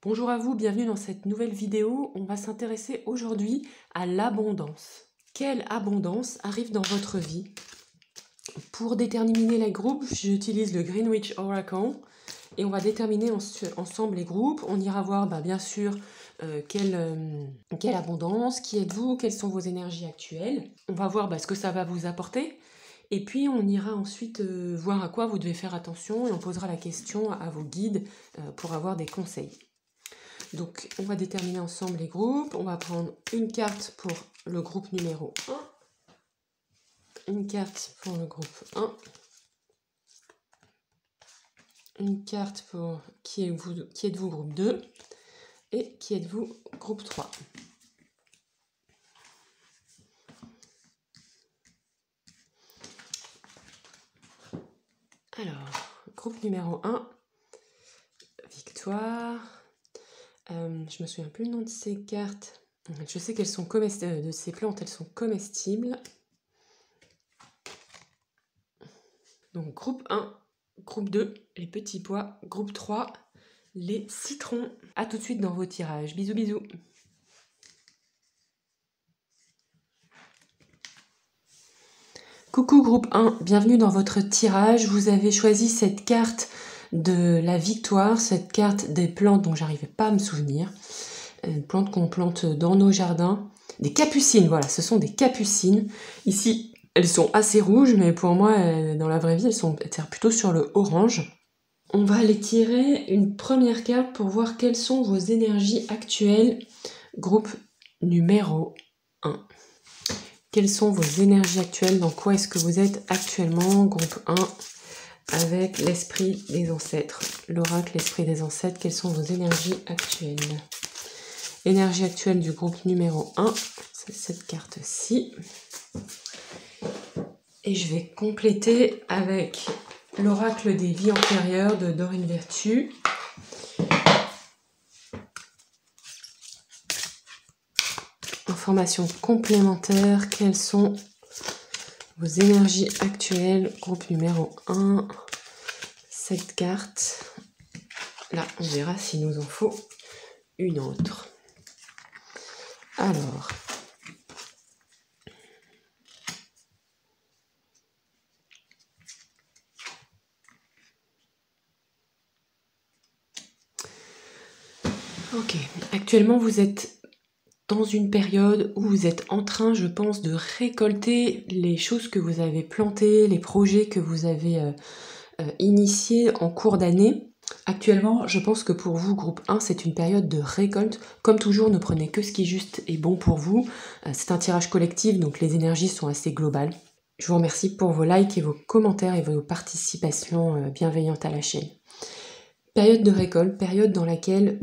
Bonjour à vous, bienvenue dans cette nouvelle vidéo. On va s'intéresser aujourd'hui à l'abondance. Quelle abondance arrive dans votre vie? Pour déterminer les groupes, j'utilise le Greenwich Oracle et on va déterminer ensemble les groupes. On ira voir bien sûr quelle abondance, qui êtes-vous, quelles sont vos énergies actuelles. On va voir ce que ça va vous apporter. Et puis on ira ensuite voir à quoi vous devez faire attention et on posera la question à vos guides pour avoir des conseils. Donc on va déterminer ensemble les groupes. On va prendre une carte pour le groupe numéro 1, une carte pour le groupe 1, une carte pour qui êtes-vous groupe 2 et qui êtes-vous groupe 3. Alors, groupe numéro 1, victoire. Je me souviens plus le nom de ces cartes. Je sais qu'elles sont comestibles, de ces plantes, elles sont comestibles. Donc groupe 1, groupe 2, les petits pois, groupe 3, les citrons. A tout de suite dans vos tirages. Bisous bisous. Coucou groupe 1, bienvenue dans votre tirage. Vous avez choisi cette carte de la victoire, cette carte des plantes dont j'arrivais pas à me souvenir. Une plante qu'on plante dans nos jardins. Des capucines, voilà, ce sont des capucines. Ici, elles sont assez rouges, mais pour moi, dans la vraie vie, elles sont plutôt sur le orange. On va aller tirer une première carte pour voir quelles sont vos énergies actuelles. Groupe numéro 1. Quelles sont vos énergies actuelles? Dans quoi est-ce que vous êtes actuellement? Groupe 1, avec l'esprit des ancêtres. L'oracle, l'esprit des ancêtres, quelles sont vos énergies actuelles? Énergie actuelle du groupe numéro 1, c'est cette carte-ci. Et je vais compléter avec l'oracle des vies antérieures de Dorine Virtue. Informations complémentaires, quelles sont vos énergies actuelles, groupe numéro 1, cette carte. Là, on verra s'il nous en faut une autre. Alors, ok, actuellement vous êtes dans une période où vous êtes en train, je pense, de récolter les choses que vous avez plantées, les projets que vous avez initiés en cours d'année. Actuellement, je pense que pour vous, groupe 1, c'est une période de récolte. Comme toujours, ne prenez que ce qui est juste et bon pour vous. C'est un tirage collectif, donc les énergies sont assez globales. Je vous remercie pour vos likes et vos commentaires et vos participations bienveillantes à la chaîne. Période de récolte, période dans laquelle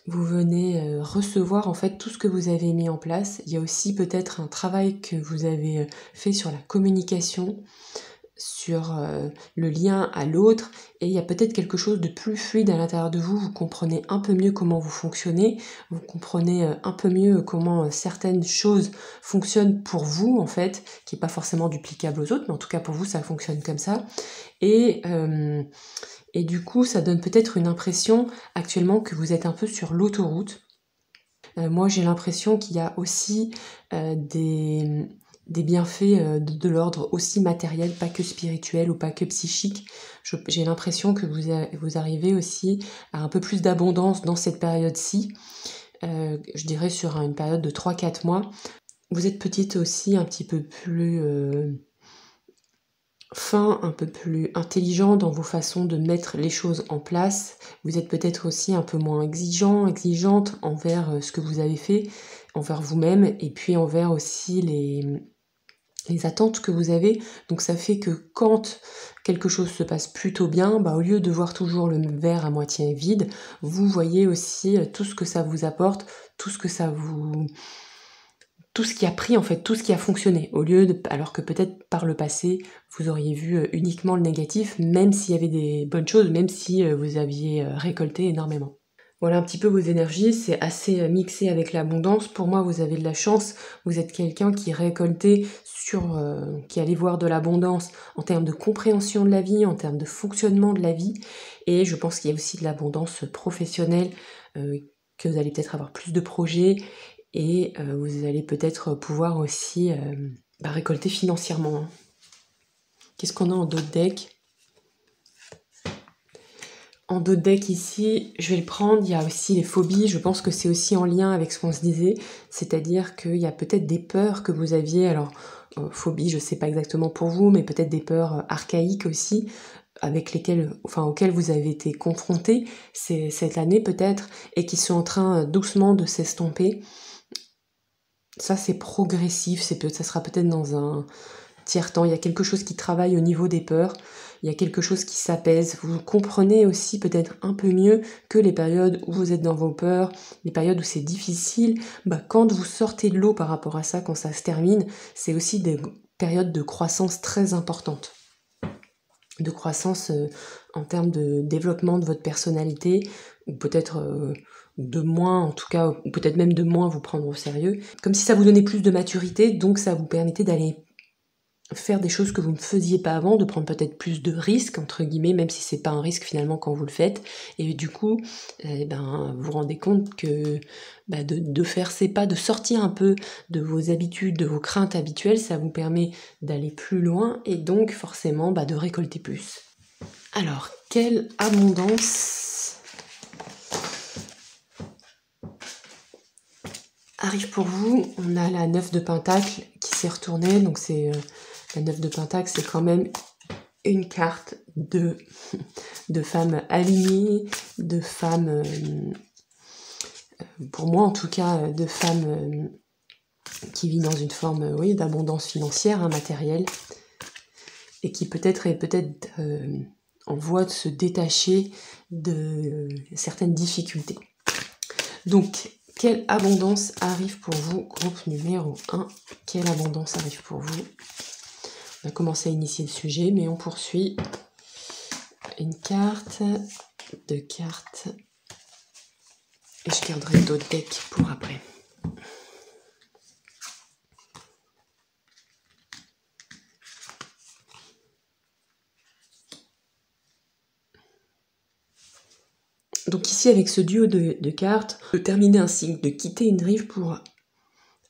vous venez recevoir en fait tout ce que vous avez mis en place. Il y a aussi peut-être un travail que vous avez fait sur la communication, sur le lien à l'autre, et il y a peut-être quelque chose de plus fluide à l'intérieur de vous. Vous comprenez un peu mieux comment vous fonctionnez, vous comprenez un peu mieux comment certaines choses fonctionnent pour vous en fait, qui n'est pas forcément duplicable aux autres, mais en tout cas pour vous ça fonctionne comme ça. Et du coup, ça donne peut-être une impression actuellement que vous êtes un peu sur l'autoroute. Moi, j'ai l'impression qu'il y a aussi des bienfaits de l'ordre aussi matériel, pas que spirituel ou pas que psychique. J'ai l'impression que vous arrivez aussi à un peu plus d'abondance dans cette période-ci. Je dirais sur une période de 3-4 mois. Vous êtes peut-être aussi un petit peu plus fin, un peu plus intelligent dans vos façons de mettre les choses en place. Vous êtes peut-être aussi un peu moins exigeante envers ce que vous avez fait, envers vous-même, et puis envers aussi les attentes que vous avez. Donc ça fait que quand quelque chose se passe plutôt bien, au lieu de voir toujours le verre à moitié vide, vous voyez aussi tout ce que ça vous apporte, tout ce qui a pris en fait, tout ce qui a fonctionné, alors que peut-être par le passé, vous auriez vu uniquement le négatif, même s'il y avait des bonnes choses, même si vous aviez récolté énormément. Voilà un petit peu vos énergies, c'est assez mixé avec l'abondance. Pour moi, vous avez de la chance, vous êtes quelqu'un qui récoltait qui allait voir de l'abondance en termes de compréhension de la vie, en termes de fonctionnement de la vie. Et je pense qu'il y a aussi de l'abondance professionnelle, que vous allez peut-être avoir plus de projets et vous allez peut-être pouvoir aussi récolter financièrement, hein. Qu'est-ce qu'on a en dos de deck ? En dos de deck ici, je vais le prendre, il y a aussi les phobies, je pense que c'est aussi en lien avec ce qu'on se disait, c'est-à-dire qu'il y a peut-être des peurs que vous aviez, alors phobie, je sais pas exactement pour vous, mais peut-être des peurs archaïques aussi, auxquelles vous avez été confrontés cette année peut-être, et qui sont en train doucement de s'estomper. Ça c'est progressif, ça sera peut-être dans un tiers-temps, il y a quelque chose qui travaille au niveau des peurs, il y a quelque chose qui s'apaise, vous comprenez aussi peut-être un peu mieux que les périodes où vous êtes dans vos peurs, les périodes où c'est difficile, quand vous sortez de l'eau par rapport à ça, quand ça se termine, c'est aussi des périodes de croissance très importantes. De croissance en termes de développement de votre personnalité, ou peut-être de moins, en tout cas, ou peut-être même de moins vous prendre au sérieux, comme si ça vous donnait plus de maturité, donc ça vous permettait d'aller faire des choses que vous ne faisiez pas avant, de prendre peut-être plus de risques, entre guillemets, même si c'est pas un risque finalement quand vous le faites, et du coup, vous vous rendez compte que de faire ces pas, de sortir un peu de vos habitudes, de vos craintes habituelles, ça vous permet d'aller plus loin, et donc forcément de récolter plus. Alors, quelle abondance arrive pour vous? On a la 9 de Pentacle qui s'est retournée, donc c'est... La 9 de Pentacle, c'est quand même une carte de femmes alignées, de femmes, pour moi en tout cas, de femmes qui vivent dans une forme d'abondance financière, matérielle, et qui peut-être est en voie de se détacher de certaines difficultés. Donc, quelle abondance arrive pour vous, groupe numéro 1? Quelle abondance arrive pour vous? On a commencé à initier le sujet, mais on poursuit. Une carte, 2 cartes, et je garderai d'autres decks pour après. Donc ici, avec ce duo de cartes, de terminer un cycle, de quitter une rive pour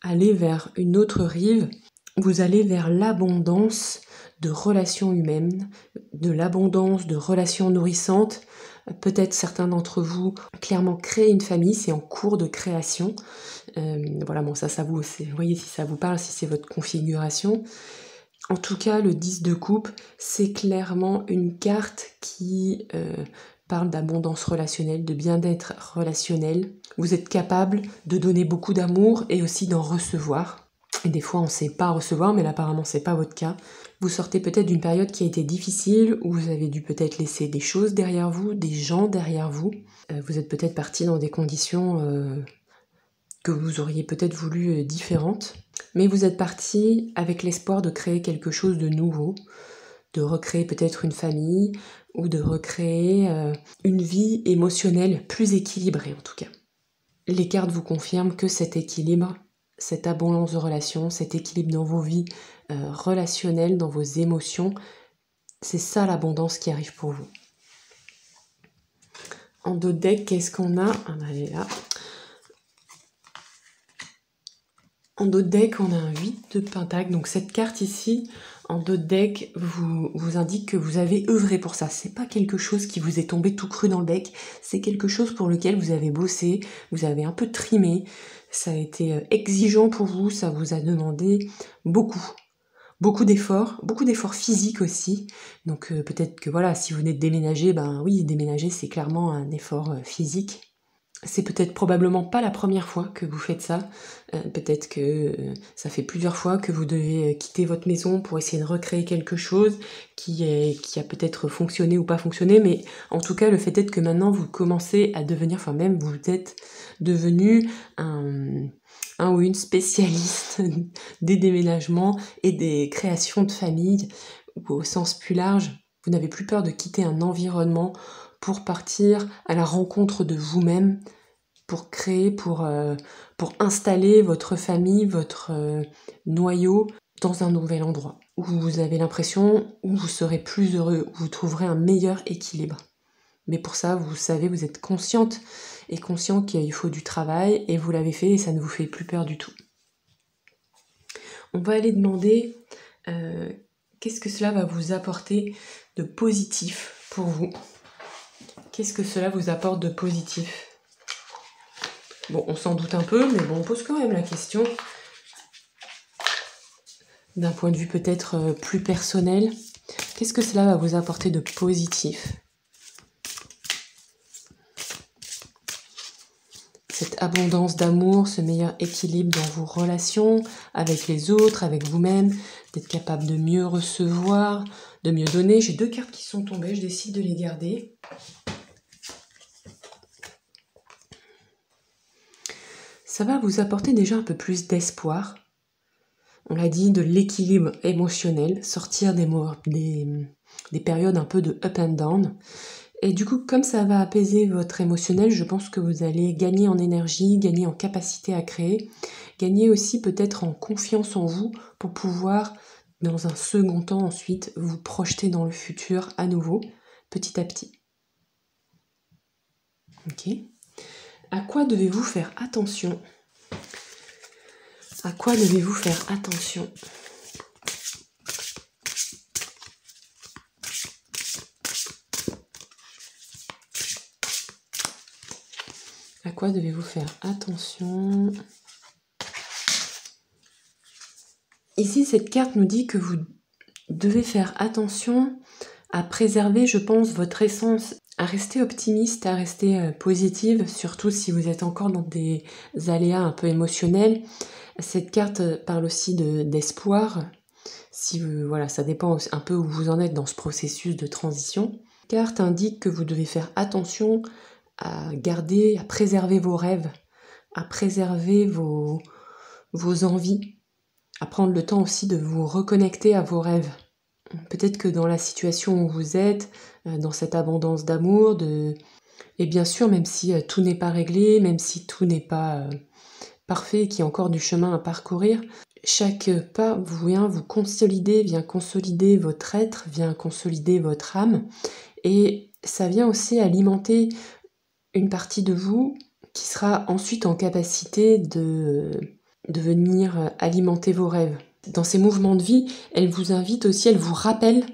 aller vers une autre rive, vous allez vers l'abondance de relations humaines, de l'abondance de relations nourrissantes. Peut-être certains d'entre vous clairement créent une famille, c'est en cours de création. Ça vous voyez si ça vous parle, si c'est votre configuration. En tout cas, le 10 de coupe, c'est clairement une carte qui parle d'abondance relationnelle, de bien-être relationnel. Vous êtes capable de donner beaucoup d'amour et aussi d'en recevoir. Et des fois, on ne sait pas recevoir, mais là, apparemment, c'est pas votre cas. Vous sortez peut-être d'une période qui a été difficile, où vous avez dû peut-être laisser des choses derrière vous, des gens derrière vous. Vous êtes peut-être parti dans des conditions que vous auriez peut-être voulu différentes. Mais vous êtes parti avec l'espoir de créer quelque chose de nouveau, de recréer peut-être une famille, ou de recréer une vie émotionnelle plus équilibrée en tout cas. Les cartes vous confirment que cet équilibre, cette abondance de relations, cet équilibre dans vos vies relationnelles, dans vos émotions, c'est ça l'abondance qui arrive pour vous. En dos de deck, qu'est-ce qu'on a? Elle est là. En dos de deck, on a un 8 de Pentacle. Donc cette carte ici, en dos de deck, vous indique que vous avez œuvré pour ça. C'est pas quelque chose qui vous est tombé tout cru dans le bec. C'est quelque chose pour lequel vous avez bossé, vous avez un peu trimé. Ça a été exigeant pour vous, ça vous a demandé beaucoup d'efforts physiques aussi. Donc peut-être que si vous venez de déménager, déménager c'est clairement un effort physique. C'est peut-être probablement pas la première fois que vous faites ça. Peut-être que ça fait plusieurs fois que vous devez quitter votre maison pour essayer de recréer quelque chose qui a peut-être fonctionné ou pas fonctionné, mais en tout cas le fait est que maintenant vous commencez à devenir, vous êtes devenu un ou une spécialiste des déménagements et des créations de famille, ou au sens plus large, vous n'avez plus peur de quitter un environnement pour partir à la rencontre de vous-même, pour créer, pour installer votre famille, votre noyau dans un nouvel endroit, où vous avez l'impression, où vous serez plus heureux, où vous trouverez un meilleur équilibre. Mais pour ça, vous savez, vous êtes consciente et conscient qu'il faut du travail, et vous l'avez fait et ça ne vous fait plus peur du tout. On va aller demander qu'est-ce que cela va vous apporter de positif pour vous. Qu'est-ce que cela vous apporte de positif? Bon, on s'en doute un peu, mais bon, on pose quand même la question d'un point de vue peut-être plus personnel. Qu'est-ce que cela va vous apporter de positif? Cette abondance d'amour, ce meilleur équilibre dans vos relations avec les autres, avec vous-même, d'être capable de mieux recevoir, de mieux donner. J'ai 2 cartes qui sont tombées, je décide de les garder. Ça va vous apporter déjà un peu plus d'espoir. On l'a dit, de l'équilibre émotionnel, sortir des périodes un peu de up and down. Et du coup, comme ça va apaiser votre émotionnel, je pense que vous allez gagner en énergie, gagner en capacité à créer, gagner aussi peut-être en confiance en vous pour pouvoir, dans un second temps ensuite, vous projeter dans le futur à nouveau, petit à petit. Ok. À quoi devez-vous faire attention? À quoi devez-vous faire attention? À quoi devez-vous faire attention? Ici, cette carte nous dit que vous devez faire attention à préserver, je pense, votre essence, à rester optimiste, à rester positive, surtout si vous êtes encore dans des aléas un peu émotionnels. Cette carte parle aussi d'espoir. Si vous, voilà, ça dépend un peu où vous en êtes dans ce processus de transition. Cette carte indique que vous devez faire attention à garder, à préserver vos rêves, à préserver vos envies, à prendre le temps aussi de vous reconnecter à vos rêves. Peut-être que dans la situation où vous êtes, dans cette abondance d'amour, et bien sûr, même si tout n'est pas réglé, même si tout n'est pas parfait, qu'il y a encore du chemin à parcourir, chaque pas vient vous consolider, vient consolider votre être, vient consolider votre âme, et ça vient aussi alimenter une partie de vous qui sera ensuite en capacité de venir alimenter vos rêves. Dans ces mouvements de vie, elle vous invite aussi, elle vous rappelle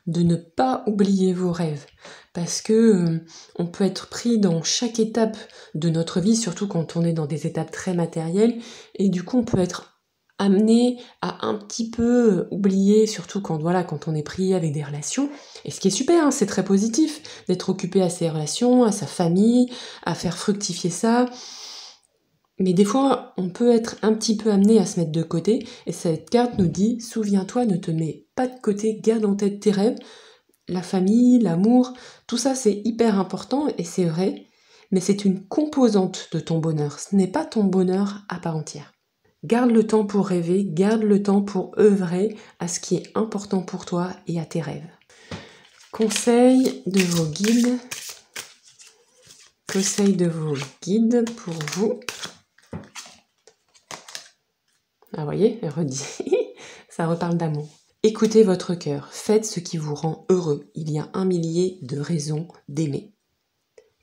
de ne pas oublier vos rêves. Parce que on peut être pris dans chaque étape de notre vie, surtout quand on est dans des étapes très matérielles, et du coup on peut être amené à un petit peu oublier, surtout quand on est pris avec des relations. Et ce qui est super, hein, c'est très positif d'être occupé à ses relations, à sa famille, à faire fructifier ça. Mais des fois, on peut être un petit peu amené à se mettre de côté, et cette carte nous dit, souviens-toi, ne te mets pas de côté, garde en tête tes rêves, la famille, l'amour, tout ça c'est hyper important, et c'est vrai, mais c'est une composante de ton bonheur, ce n'est pas ton bonheur à part entière. Garde le temps pour rêver, garde le temps pour œuvrer à ce qui est important pour toi et à tes rêves. Conseil de vos guides. Conseil de vos guides pour vous. Ah, voyez, elle redit. Ça reparle d'amour. Écoutez votre cœur. Faites ce qui vous rend heureux. Il y a 1 millier de raisons d'aimer.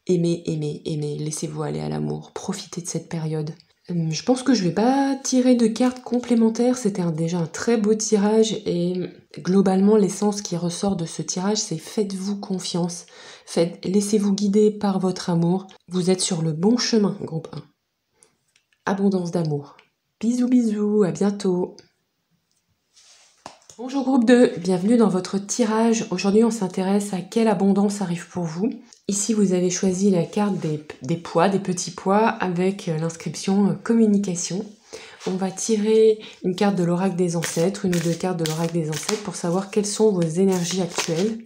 Aimez, aimez, aimez. Laissez-vous aller à l'amour. Profitez de cette période. Je pense que je vais pas tirer de cartes complémentaires. C'était déjà un très beau tirage. Et globalement, l'essence qui ressort de ce tirage, c'est faites-vous confiance. Laissez-vous guider par votre amour. Vous êtes sur le bon chemin, groupe 1. Abondance d'amour. Bisous bisous, à bientôt. Bonjour groupe 2, bienvenue dans votre tirage. Aujourd'hui on s'intéresse à quelle abondance arrive pour vous. Ici vous avez choisi la carte des pois, des petits pois avec l'inscription communication. On va tirer une carte de l'oracle des ancêtres, 1 ou 2 cartes de l'oracle des ancêtres pour savoir quelles sont vos énergies actuelles.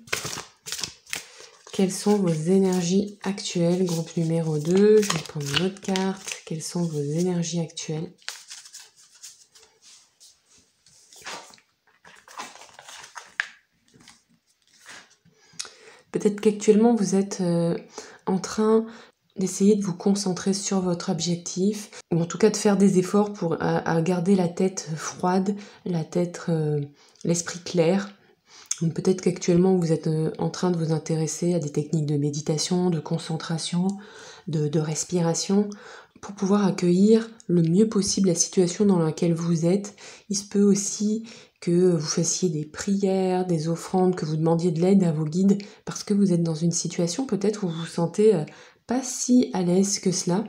Quelles sont vos énergies actuelles, groupe numéro 2, je vais prendre une autre carte. Quelles sont vos énergies actuelles? Peut-être qu'actuellement vous êtes en train d'essayer de vous concentrer sur votre objectif, ou en tout cas de faire des efforts pour à garder la tête froide, l'esprit clair. Donc peut-être qu'actuellement vous êtes en train de vous intéresser à des techniques de méditation, de concentration, de respiration, pour pouvoir accueillir le mieux possible la situation dans laquelle vous êtes. Il se peut aussi que vous fassiez des prières, des offrandes, que vous demandiez de l'aide à vos guides, parce que vous êtes dans une situation peut-être où vous vous sentez pas si à l'aise que cela,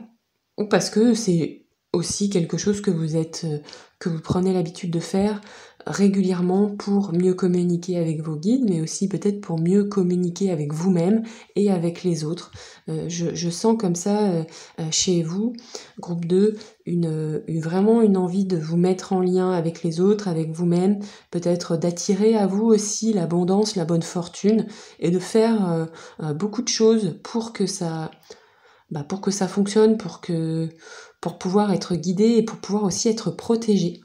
ou parce que c'est aussi quelque chose que vous prenez l'habitude de faire régulièrement pour mieux communiquer avec vos guides, mais aussi peut-être pour mieux communiquer avec vous-même et avec les autres. Je sens comme ça chez vous, groupe 2, vraiment une envie de vous mettre en lien avec les autres, avec vous-même, peut-être d'attirer à vous aussi l'abondance, la bonne fortune, et de faire beaucoup de choses pour que ça fonctionne, pour pouvoir être guidé et pour pouvoir aussi être protégé.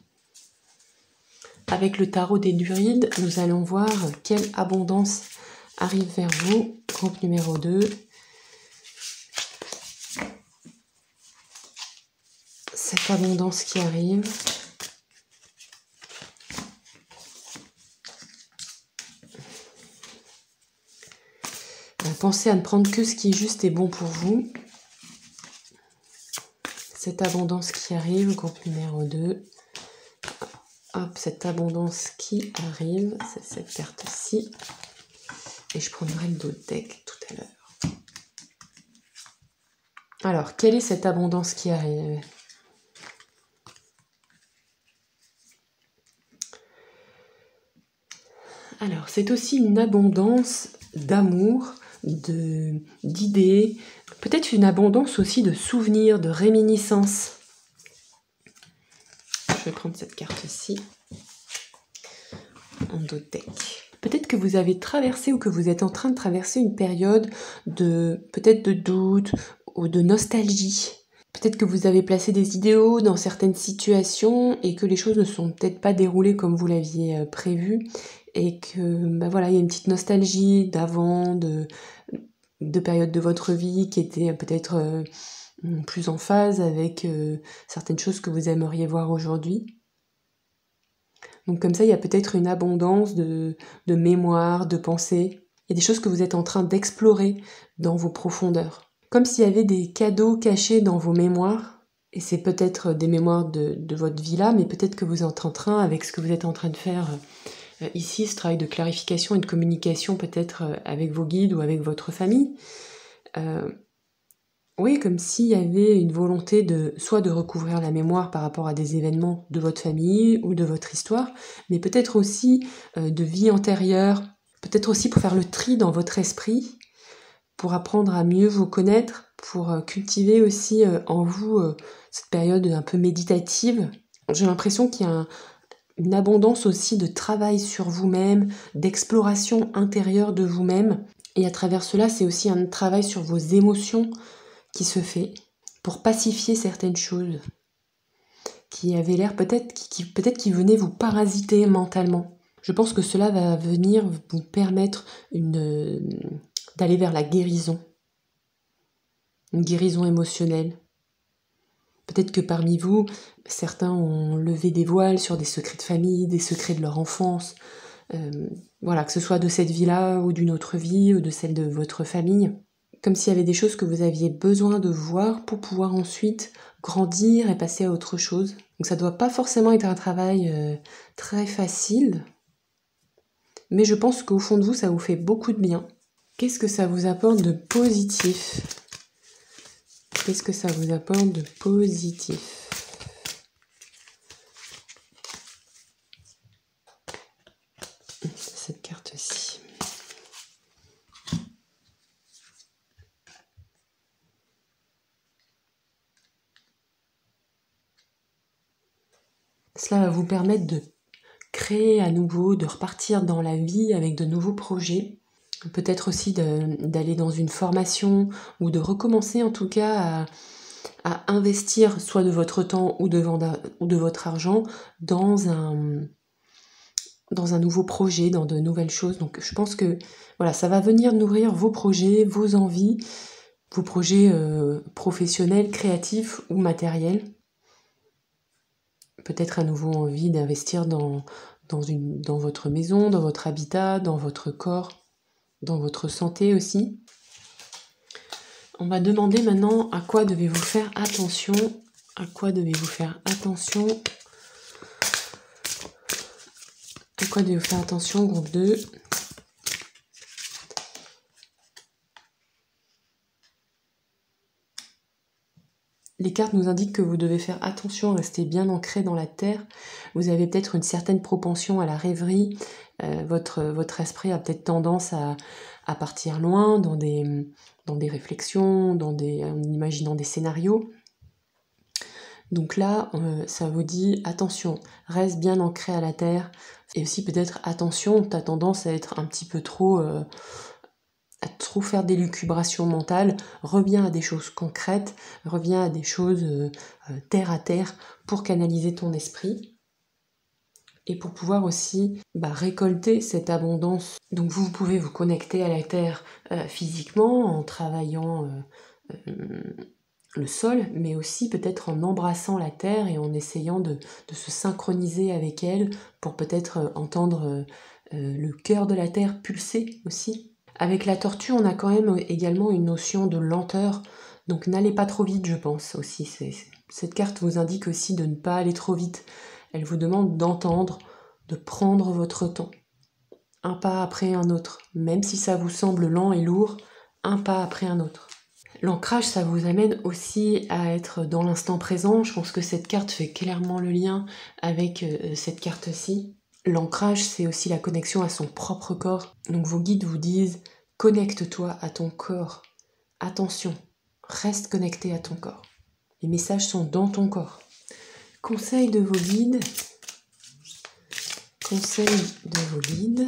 Avec le tarot des Druides, nous allons voir quelle abondance arrive vers vous. Groupe numéro 2. Cette abondance qui arrive. Pensez à ne prendre que ce qui est juste et bon pour vous. Cette abondance qui arrive, groupe numéro 2. Hop, cette abondance qui arrive, c'est cette carte-ci. Et je prendrai le dos deck tout à l'heure. Alors, quelle est cette abondance qui arrive? Alors, c'est aussi une abondance d'amour, d'idées, peut-être une abondance aussi de souvenirs, de réminiscences. Je vais prendre cette carte-ci en dos deck. Peut-être que vous avez traversé ou que vous êtes en train de traverser une période peut-être de doute ou de nostalgie. Peut-être que vous avez placé des idéaux dans certaines situations et que les choses ne sont peut-être pas déroulées comme vous l'aviez prévu et que voilà, il y a une petite nostalgie d'avant, de périodes de votre vie qui étaient peut-être plus en phase avec certaines choses que vous aimeriez voir aujourd'hui. Donc comme ça, il y a peut-être une abondance de mémoire, de pensée. Il y a des choses que vous êtes en train d'explorer dans vos profondeurs. Comme s'il y avait des cadeaux cachés dans vos mémoires. Et c'est peut-être des mémoires de votre vie là, mais peut-être que vous êtes en train, avec ce que vous êtes en train de faire ici, ce travail de clarification et de communication peut-être avec vos guides ou avec votre famille. Oui, comme s'il y avait une volonté soit de recouvrir la mémoire par rapport à des événements de votre famille ou de votre histoire, mais peut-être aussi de vie antérieure, peut-être aussi pour faire le tri dans votre esprit, pour apprendre à mieux vous connaître, pour cultiver aussi en vous cette période un peu méditative. J'ai l'impression qu'il y a une abondance aussi de travail sur vous-même, d'exploration intérieure de vous-même, et à travers cela, c'est aussi un travail sur vos émotions qui se fait pour pacifier certaines choses qui avaient l'air peut-être qui venaient vous parasiter mentalement. Je pense que cela va venir vous permettre d'aller vers la guérison, une guérison émotionnelle. Peut-être que parmi vous, certains ont levé des voiles sur des secrets de famille, des secrets de leur enfance, voilà, que ce soit de cette vie-là ou d'une autre vie ou de celle de votre famille. Comme s'il y avait des choses que vous aviez besoin de voir pour pouvoir ensuite grandir et passer à autre chose. Donc ça ne doit pas forcément être un travail très facile, mais je pense qu'au fond de vous, ça vous fait beaucoup de bien. Qu'est-ce que ça vous apporte de positif? Qu'est-ce que ça vous apporte de positif? Cette carte-ci. Cela va vous permettre de créer à nouveau, de repartir dans la vie avec de nouveaux projets. Peut-être aussi d'aller dans une formation ou de recommencer en tout cas à investir soit de votre temps ou de votre argent dans dans un nouveau projet, dans de nouvelles choses. Donc je pense que voilà, ça va venir nourrir vos projets, vos envies, vos projets professionnels, créatifs ou matériels. Peut-être à nouveau envie d'investir dans votre maison, dans votre habitat, dans votre corps, dans votre santé aussi. On va demander maintenant à quoi devez-vous faire attention. À quoi devez-vous faire attention? À quoi devez-vous faire attention, groupe 2? Les cartes nous indiquent que vous devez faire attention à rester bien ancré dans la terre. Vous avez peut-être une certaine propension à la rêverie. Votre esprit a peut-être tendance à partir loin dans des réflexions, en imaginant des scénarios. Donc là, ça vous dit attention, reste bien ancré à la terre. Et aussi peut-être attention, tu as tendance à être un petit peu trop faire des lucubrations mentales, reviens à des choses concrètes, reviens à des choses terre à terre pour canaliser ton esprit et pour pouvoir aussi récolter cette abondance. Donc vous pouvez vous connecter à la terre physiquement en travaillant le sol, mais aussi peut-être en embrassant la terre et en essayant de se synchroniser avec elle pour peut-être entendre le cœur de la terre pulser aussi. Avec la tortue, on a quand même également une notion de lenteur, donc n'allez pas trop vite, je pense aussi. Cette carte vous indique aussi de ne pas aller trop vite. Elle vous demande d'entendre, de prendre votre temps, un pas après un autre, même si ça vous semble lent et lourd, un pas après un autre. L'ancrage, ça vous amène aussi à être dans l'instant présent. Je pense que cette carte fait clairement le lien avec cette carte-ci. L'ancrage, c'est aussi la connexion à son propre corps. Donc vos guides vous disent, connecte-toi à ton corps. Attention, reste connecté à ton corps. Les messages sont dans ton corps. Conseil de vos guides. Conseil de vos guides.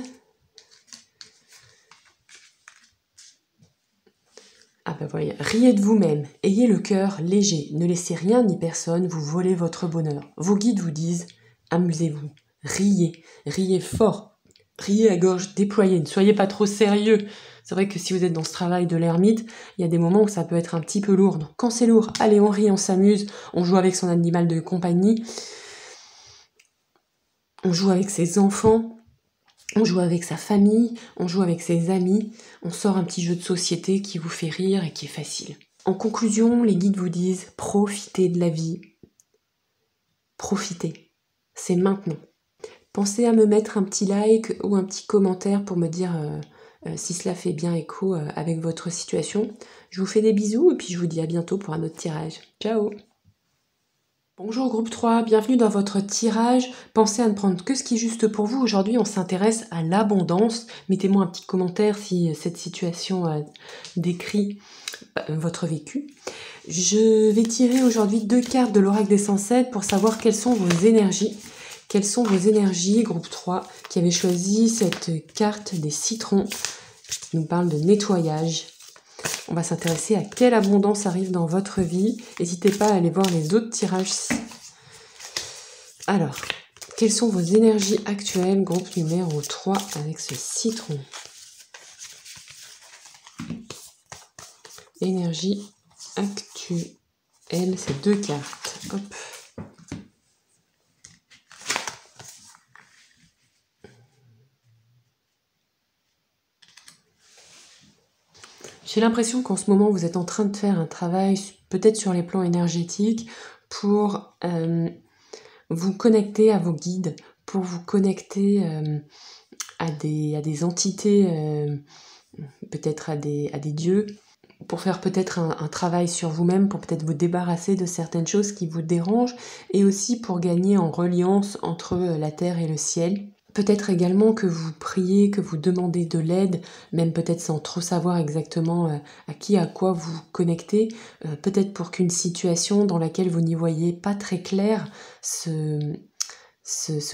Ah ben voilà, riez de vous-même, ayez le cœur léger, ne laissez rien ni personne vous voler votre bonheur. Vos guides vous disent, amusez-vous, riez, riez fort, riez à gorge déployée, ne soyez pas trop sérieux. C'est vrai que si vous êtes dans ce travail de l'ermite, il y a des moments où ça peut être un petit peu lourd. Donc quand c'est lourd, allez, on rit, on s'amuse, on joue avec son animal de compagnie, on joue avec ses enfants, on joue avec sa famille, on joue avec ses amis, on sort un petit jeu de société qui vous fait rire et qui est facile. En conclusion, les guides vous disent « Profitez de la vie. Profitez. C'est maintenant. » Pensez à me mettre un petit like ou un petit commentaire pour me dire si cela fait bien écho avec votre situation. Je vous fais des bisous et puis je vous dis à bientôt pour un autre tirage. Ciao! Bonjour groupe 3, bienvenue dans votre tirage. Pensez à ne prendre que ce qui est juste pour vous. Aujourd'hui, on s'intéresse à l'abondance. Mettez-moi un petit commentaire si cette situation décrit votre vécu. Je vais tirer aujourd'hui 2 cartes de l'oracle des 107 pour savoir quelles sont vos énergies. Quelles sont vos énergies, groupe 3, qui avait choisi cette carte des citrons qui nous parle de nettoyage. On va s'intéresser à quelle abondance arrive dans votre vie. N'hésitez pas à aller voir les autres tirages. Alors, quelles sont vos énergies actuelles, groupe numéro 3, avec ce citron? Énergie actuelle, c'est 2 cartes. Hop. J'ai l'impression qu'en ce moment, vous êtes en train de faire un travail, peut-être sur les plans énergétiques, pour vous connecter à vos guides, pour vous connecter à des entités, peut-être à des dieux, pour faire peut-être un travail sur vous-même, pour peut-être vous débarrasser de certaines choses qui vous dérangent, et aussi pour gagner en reliance entre la terre et le ciel. Peut-être également que vous priez, que vous demandez de l'aide, même peut-être sans trop savoir exactement à qui, à quoi vous connectez, peut-être pour qu'une situation dans laquelle vous n'y voyez pas très clair se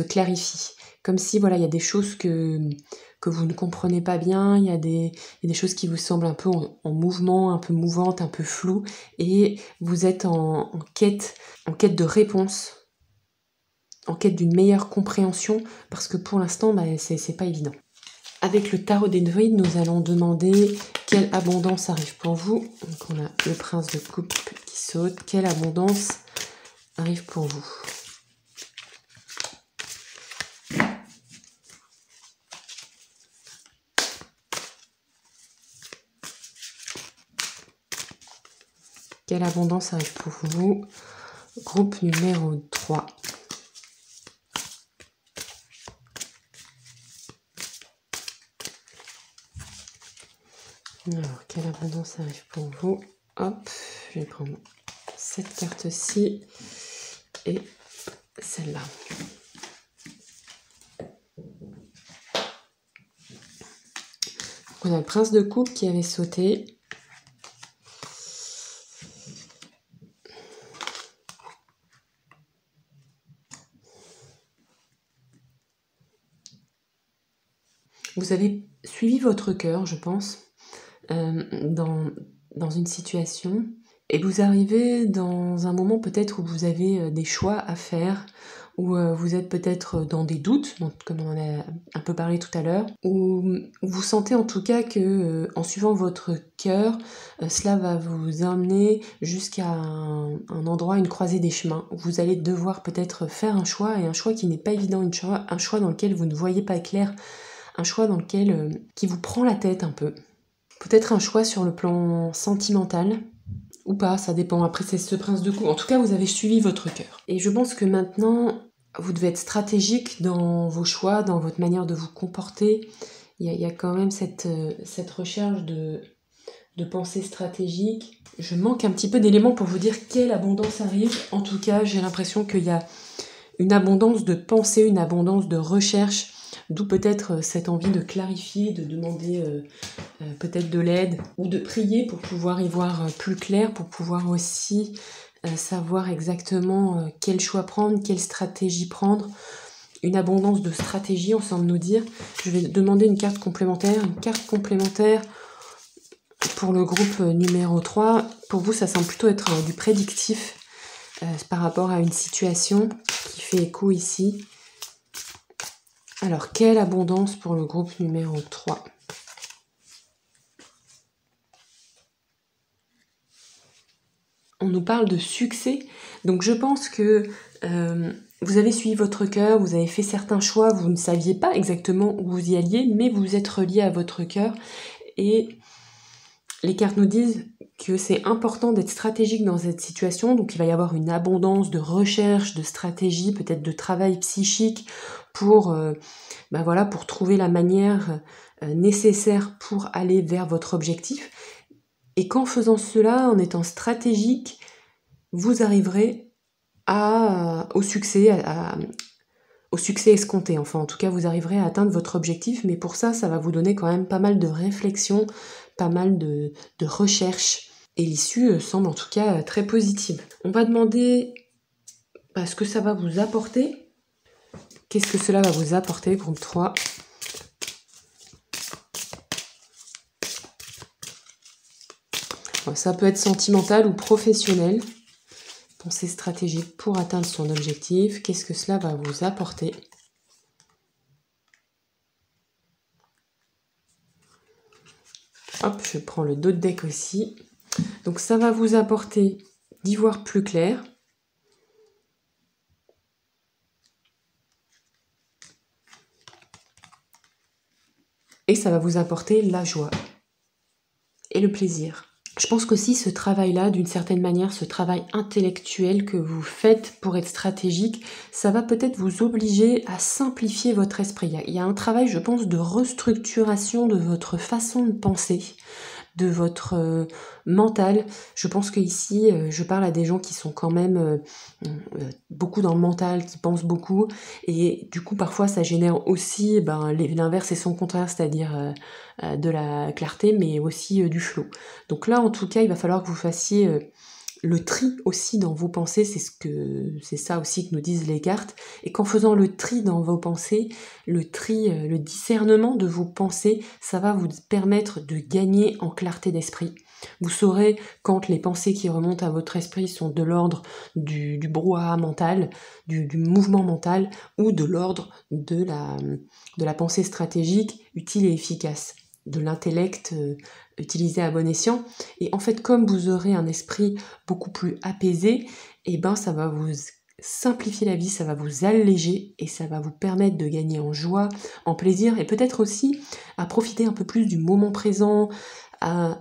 clarifie. Comme si voilà, il y a des choses que vous ne comprenez pas bien, il y a des choses qui vous semblent un peu en mouvement, un peu mouvantes, un peu floues, et vous êtes en quête de réponse en quête d'une meilleure compréhension, parce que pour l'instant, c'est pas évident. Avec le tarot des druides, nous allons demander quelle abondance arrive pour vous. Donc on a le prince de coupe qui saute. Quelle abondance arrive pour vous? Quelle abondance arrive pour vous? Groupe numéro 3. Alors, quelle abondance arrive pour vous? Hop, je vais prendre cette carte-ci et celle-là. On a le prince de coupe qui avait sauté. Vous avez suivi votre cœur, je pense, dans une situation, et vous arrivez dans un moment peut-être où vous avez des choix à faire, où vous êtes peut-être dans des doutes, comme on en a un peu parlé tout à l'heure, où vous sentez en tout cas que en suivant votre cœur, cela va vous emmener jusqu'à un endroit, une croisée des chemins, où vous allez devoir peut-être faire un choix, et un choix qui n'est pas évident, un choix dans lequel vous ne voyez pas clair, un choix dans lequel qui vous prend la tête un peu. Peut-être un choix sur le plan sentimental, ou pas, ça dépend. Après, c'est ce prince de coupe. En tout cas, vous avez suivi votre cœur. Et je pense que maintenant, vous devez être stratégique dans vos choix, dans votre manière de vous comporter. Il y a quand même cette recherche de pensée stratégique. Je manque un petit peu d'éléments pour vous dire quelle abondance arrive. En tout cas, j'ai l'impression qu'il y a une abondance de pensée, une abondance de recherche. D'où peut-être cette envie de clarifier, de demander peut-être de l'aide ou de prier pour pouvoir y voir plus clair, pour pouvoir aussi savoir exactement quel choix prendre, quelle stratégie prendre. Une abondance de stratégie, on semble nous dire. Je vais demander une carte complémentaire. Une carte complémentaire pour le groupe numéro 3. Pour vous, ça semble plutôt être du prédictif par rapport à une situation qui fait écho ici. Alors, quelle abondance pour le groupe numéro 3? On nous parle de succès. Donc, je pense que vous avez suivi votre cœur, vous avez fait certains choix, vous ne saviez pas exactement où vous y alliez, mais vous êtes relié à votre cœur. Et les cartes nous disent que c'est important d'être stratégique dans cette situation. Donc, il va y avoir une abondance de recherche, de stratégie, peut-être de travail psychique pour trouver la manière nécessaire pour aller vers votre objectif. Et qu'en faisant cela, en étant stratégique, vous arriverez au succès escompté. Enfin, en tout cas, vous arriverez à atteindre votre objectif. Mais pour ça, ça va vous donner quand même pas mal de réflexion, pas mal de recherche. Et l'issue semble en tout cas très positive. On va demander ce que ça va vous apporter. Qu'est-ce que cela va vous apporter, groupe 3? Ça peut être sentimental ou professionnel. Pensée stratégique pour atteindre son objectif. Qu'est-ce que cela va vous apporter? Hop, je prends le dos de deck aussi. Donc ça va vous apporter d'y voir plus clair. Et ça va vous apporter la joie et le plaisir. Je pense qu'aussi ce travail-là, d'une certaine manière, ce travail intellectuel que vous faites pour être stratégique, ça va peut-être vous obliger à simplifier votre esprit. Il y a un travail, je pense, de restructuration de votre façon de penser, de votre mental. Je pense qu'ici, je parle à des gens qui sont quand même beaucoup dans le mental, qui pensent beaucoup, et du coup parfois ça génère aussi l'inverse et son contraire, c'est-à-dire de la clarté, mais aussi du flow. Donc là, en tout cas, il va falloir que vous fassiez le tri aussi dans vos pensées, c'est ça aussi que nous disent les cartes, et qu'en faisant le tri dans vos pensées, le discernement de vos pensées, ça va vous permettre de gagner en clarté d'esprit. Vous saurez quand les pensées qui remontent à votre esprit sont de l'ordre du brouhaha mental, du mouvement mental, ou de l'ordre de la pensée stratégique utile et efficace, de l'intellect utilisé à bon escient. Et en fait, comme vous aurez un esprit beaucoup plus apaisé, et ben ça va vous simplifier la vie, ça va vous alléger et ça va vous permettre de gagner en joie, en plaisir et peut-être aussi à profiter un peu plus du moment présent, à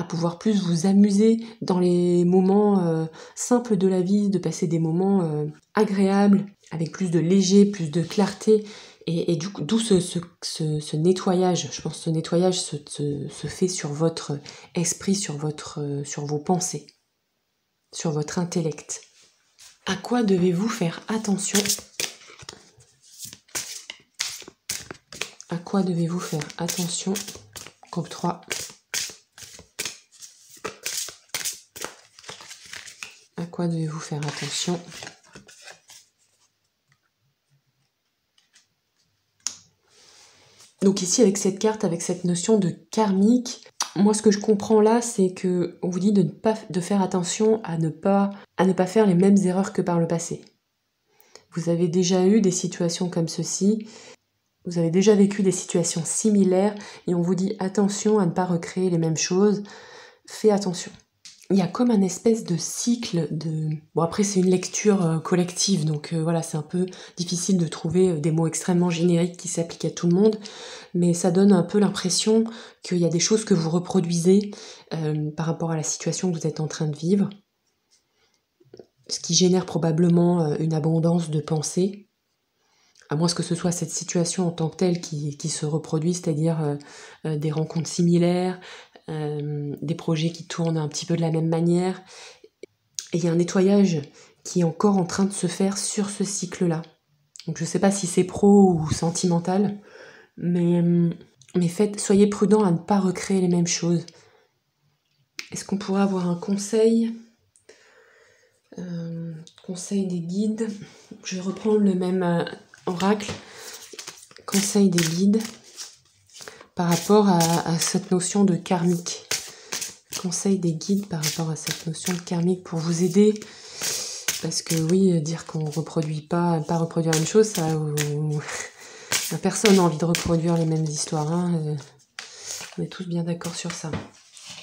pouvoir plus vous amuser dans les moments simples de la vie, de passer des moments agréables, avec plus de léger, plus de clarté. Et d'où ce nettoyage. Je pense que ce nettoyage se fait sur votre esprit, sur vos pensées, sur votre intellect. À quoi devez-vous faire attention ? À quoi devez-vous faire attention ? Groupe 3. À quoi devez-vous faire attention ? Donc ici, avec cette carte, avec cette notion de karmique, moi ce que je comprends là, c'est que on vous dit de faire attention à ne pas faire les mêmes erreurs que par le passé. Vous avez déjà eu des situations comme ceci, vous avez déjà vécu des situations similaires, et on vous dit attention à ne pas recréer les mêmes choses, fais attention. Il y a comme un espèce de cycle de... Bon après c'est une lecture collective, donc voilà, c'est un peu difficile de trouver des mots extrêmement génériques qui s'appliquent à tout le monde, mais ça donne un peu l'impression qu'il y a des choses que vous reproduisez par rapport à la situation que vous êtes en train de vivre, ce qui génère probablement une abondance de pensées, à moins que ce soit cette situation en tant que telle qui se reproduit, c'est-à-dire des rencontres similaires, des projets qui tournent un petit peu de la même manière. Et il y a un nettoyage qui est encore en train de se faire sur ce cycle-là. Donc je ne sais pas si c'est pro ou sentimental, mais soyez prudent à ne pas recréer les mêmes choses. Est-ce qu'on pourrait avoir un conseil ? Conseil des guides. Je vais reprendre le même oracle. Conseil des guides par rapport à cette notion de karmique. Conseil des guides par rapport à cette notion de karmique pour vous aider. Parce que oui, dire qu'on ne reproduit pas reproduire la même chose, ça... Personne n'a envie de reproduire les mêmes histoires. Hein. On est tous bien d'accord sur ça.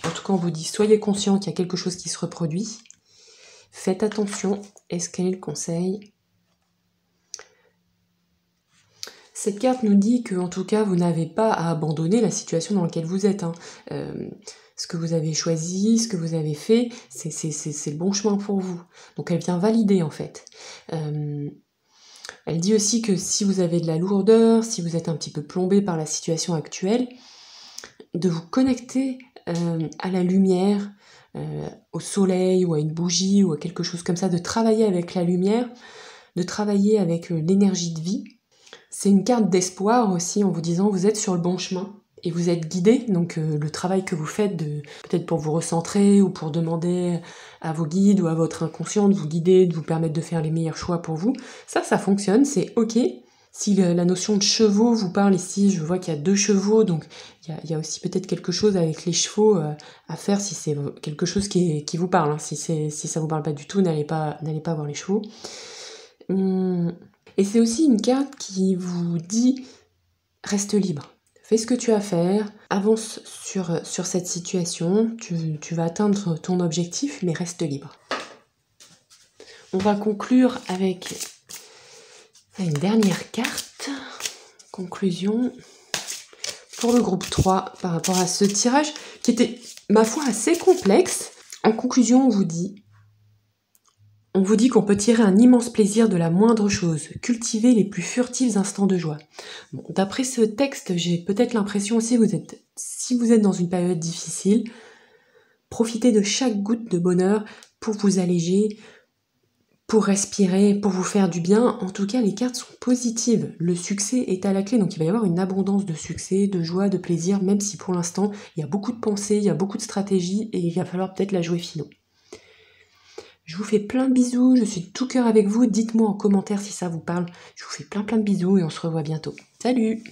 En tout cas, on vous dit, soyez conscient qu'il y a quelque chose qui se reproduit. Faites attention. Est-ce quel est le conseil ? Cette carte nous dit que, en tout cas, vous n'avez pas à abandonner la situation dans laquelle vous êtes. Hein. Ce que vous avez choisi, ce que vous avez fait, c'est le bon chemin pour vous. Donc elle vient valider en fait. Elle dit aussi que si vous avez de la lourdeur, si vous êtes un petit peu plombé par la situation actuelle, de vous connecter à la lumière, au soleil ou à une bougie ou à quelque chose comme ça, de travailler avec la lumière, de travailler avec l'énergie de vie. C'est une carte d'espoir aussi en vous disant vous êtes sur le bon chemin et vous êtes guidé, donc le travail que vous faites, peut-être pour vous recentrer ou pour demander à vos guides ou à votre inconscient de vous guider, de vous permettre de faire les meilleurs choix pour vous, ça fonctionne, c'est ok. Si la notion de chevaux vous parle ici, je vois qu'il y a 2 chevaux, donc il y a aussi peut-être quelque chose avec les chevaux à faire si c'est quelque chose qui vous parle. Hein. Si ça vous parle pas du tout, n'allez pas voir les chevaux. Et c'est aussi une carte qui vous dit reste libre. Fais ce que tu as à faire, avance sur cette situation, tu vas atteindre ton objectif, mais reste libre. On va conclure avec une dernière carte. Conclusion pour le groupe 3 par rapport à ce tirage qui était, ma foi, assez complexe. En conclusion, on vous dit qu'on peut tirer un immense plaisir de la moindre chose, cultiver les plus furtifs instants de joie. Bon, d'après ce texte, j'ai peut-être l'impression aussi si vous êtes dans une période difficile, profitez de chaque goutte de bonheur pour vous alléger, pour respirer, pour vous faire du bien. En tout cas, les cartes sont positives. Le succès est à la clé, donc il va y avoir une abondance de succès, de joie, de plaisir, même si pour l'instant, il y a beaucoup de pensées, il y a beaucoup de stratégies, et il va falloir peut-être la jouer finaux. Je vous fais plein de bisous, je suis de tout cœur avec vous. Dites-moi en commentaire si ça vous parle. Je vous fais plein de bisous et on se revoit bientôt. Salut!